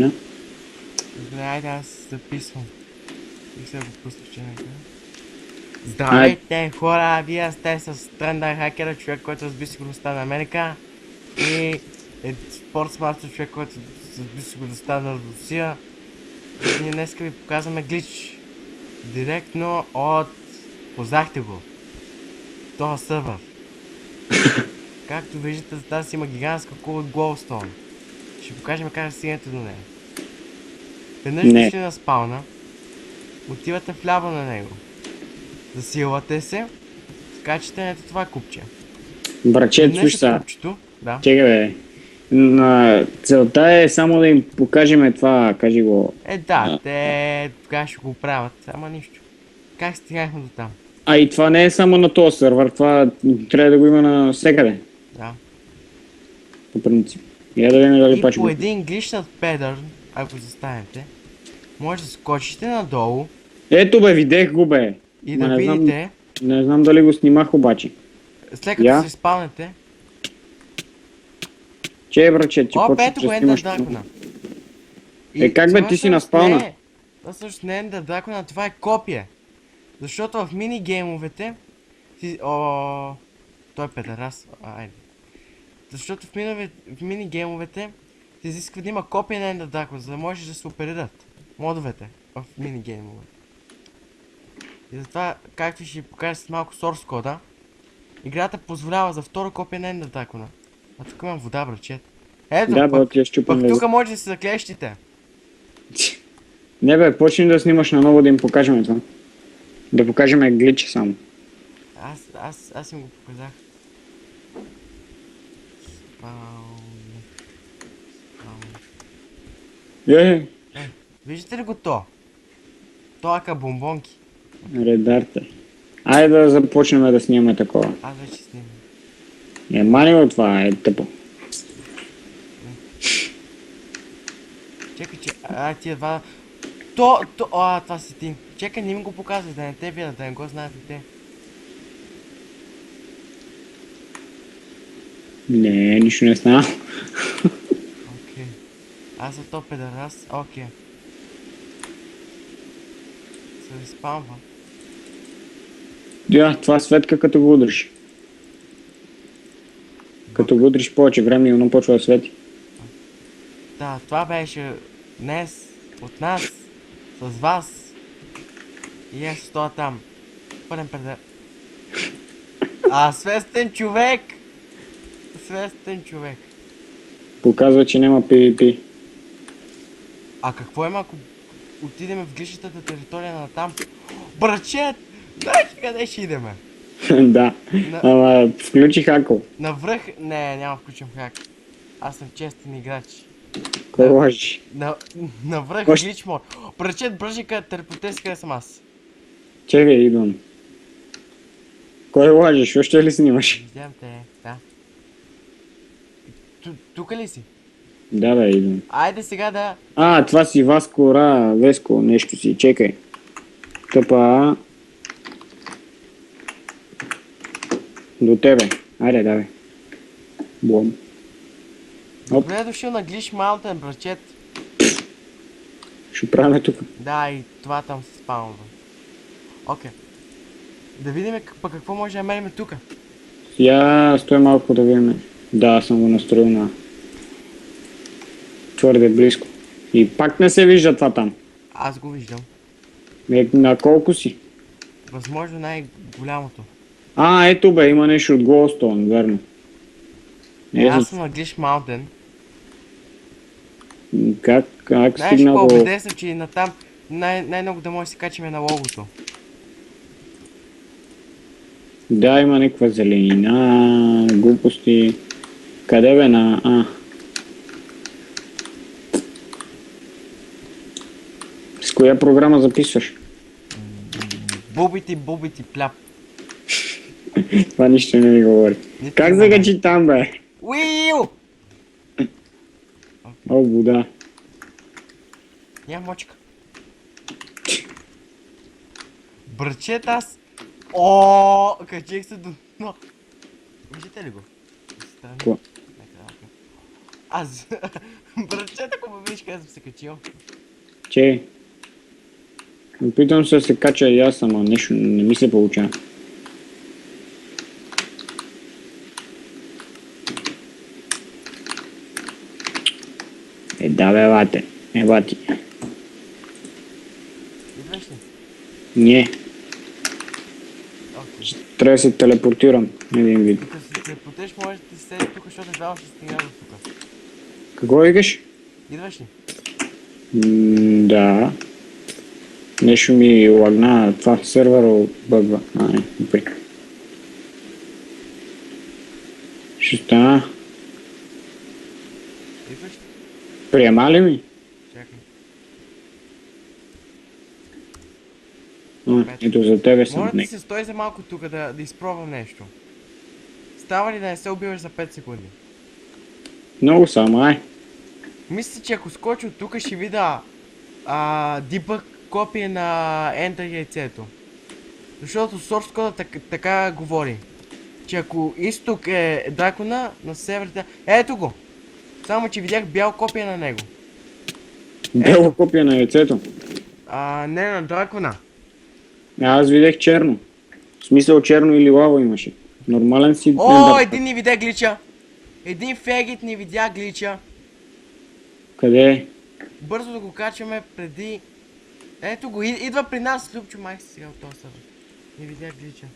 мина. Добре, айде аз записвам. И сега го пуснах, че нека. Айде. Здравейте, хора! Вие сте с Тренда Хакера, човек, който разби сигурността на Америка. И спортсмарто, човек, който разби сигурността на Русия. Ние днес ви показваме глич. Директно от... Познахте го. Този сървър. Както виждате, за тази има гигантска кула от Glowstone. Ще покажем как да стигнете до нея. Веднъж дошли на спауна, отивате вляво на него. Засилвате се, скачате на това купче. Брачет, слушай са. Купчето, да. Чекай бе. Целта е само да им покажем това, кажи го. Да, те тогава ще го правят, ама нищо. Как стигнахме до там? А и това не е само на този сървър, това трябва да го има на всекъде. Да. По принцип. Я да видим дали И паче по го. един гличнат педърн, ако застанете, може да скочите надолу Ето бе, видех го бе. и Ма да не знам- видите, Не знам дали го снимах обаче. след като Я? се спалнете, Че е брачет, че ето почваш го да Ender снимаш. Dracona. Как бе, ти си на спална? Това всъщност не е Ender Dracona, това е копие. Защото в минигеймовете... Той е педерас, айде. Защото в минигеймовете се изисква да има копия на Ender Dracona, за да можеш да се оперират модовете в минигеймовете. И затова, както ще ви покажа след малко source кода, играта позволява за второ копие на Ender Dracona. А тук имам вода, брачет. Ето, Да, бе, ти е щупен пък тук може да се заклещите. Не бе, почни да снимаш наново да им покажем това. Да покажем глича само. Аз им го показах. Е, Виждате ли го то? То ака бомбонки. редартер. Айде да започнем да снимаме такова. Аз вече снимам. Мани го това, е тъпо. Чакай, че... тия два... това си ти. Чакай, не ми го показвай, да не те видят, да не го знаят и те. Не, нищо не стана. Окей. Аз за то педерас, окей. Се изпамва. Да, това светка като го удриш. Като го удриш повече време и оно почва да свети. Да, това беше днес от нас, с вас. И аз стоя там. Пълен педер... свестен човек! Свестен човек. Показва, че няма PvP. А какво има, ако отидем в глишната територия на там? Брачет! Дай къде ще идеме? Да, ама включи хакъл. Навръх... Не, няма включим хак. Аз съм честен играч. Кой лъжи? Навръх Кой ще- глич мод. Брачет, бръжика, телепортей си къде съм аз. Чекай, идвам. Кой лъжиш? Още ли снимаш? Виждам те, да. Тука ли си? Да, бе, идвам. Айде сега да... Това си Васко, Веско, нещо си, чекай. Тъпа. До тебе. Айде, давай. Блом. Оп. Добре дошъл на Глиш Маунтен, брачет. Ще правим тук. Да, и това там се спаунва. Окей. Да видим пък какво може да намерим тука. Я стой малко да видим. Да, съм го настроил на твърде близко. И пак не се вижда това там. Аз го виждам. На колко си? Възможно най-голямото. Ето бе, има нещо от Glowstone, верно. Аз съм на Глиш Маунтен. Как Знаеш стигна какво, до... убеден съм, че и натам най-много да може да се качим на логото. Да, има някаква зеленина, глупости. Къде бе С коя програма записваш? Бубити пляп. Това нищо не ми говори. Нито Как има, закачи там бе? Уиу! О, вода. Няма мочка. Брачет, аз... О, качих се до... Но... Виждате ли го? Какво? Аз... Братчета, ако ме видиш къде съм се качил. Че? Опитвам се да се кача и аз, ама нещо не ми се получава. Да бе, бате. Бати. Идваш ли? Не, Окей. трябва да се телепортирам. Един вид. Като се телепортираш, можеш да ти седиш тук, защото едва ще стигна до тук. Какво викаш? Идваш ли? Да. Нещо ми лагна, това сервер бъгва. Не, добре. Ще стана. Идваш ли? Приема ли ми? Чакай. Ето за тебе съм. Моля да Не. се стой за малко тук да изпробвам нещо. Става ли да не се убиваш за 5 секунди? Много само, ай. Мисля, че ако скоча от тук ще видя дебъг копия на Enter яйцето. Защото source кода така говори. Че ако изток е дракона, на северта... Ето го! Само, че видях бял копия на него. Бело копия на яйцето. Не на дракона. Аз видях черно. В смисъл черно или лава имаше. Нормален си. О, един ни видя глича! Един фегит ни видя глича. Къде е? Бързо да го качваме преди... Ето го, идва при нас, Любчо, май сега от този съвет. Не видя глича.